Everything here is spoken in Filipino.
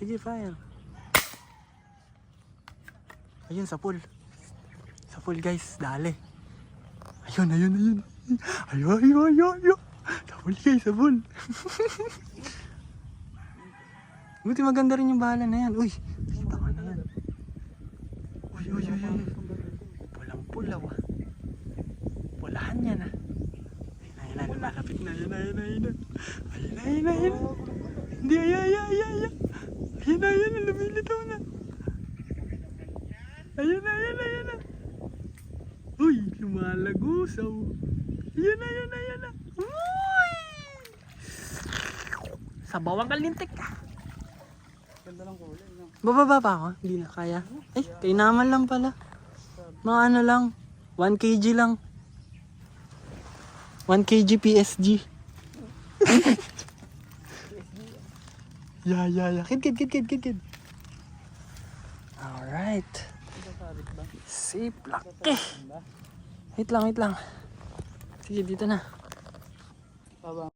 Sige, fire. Ayun, sa pool. Sa pool, guys. Dali. Ayun. Ayun. Sa pool, guys. Sa pool. Buti maganda rin yung bahala na yan. Uy, kita ka na yan. Uy. Pulang-pulaw ah. Pulahan yan ah. Ayun, malapit na. Ayun. Hindi, ay. Ayun, lumilitaw na. Ayun na. Uy, lumalagusaw. Ayun na. Uy! Sabaw ang kalintik. Ganda ng kulay, no? Bababa pa ako? Hindi na kaya. Ay, kainaman lang pala. Mga ano lang. 1 kg lang. 1 kg PSG. Yeah. Kid. Alright. Safe laki. Wait lang. Sige, dito na. Baba.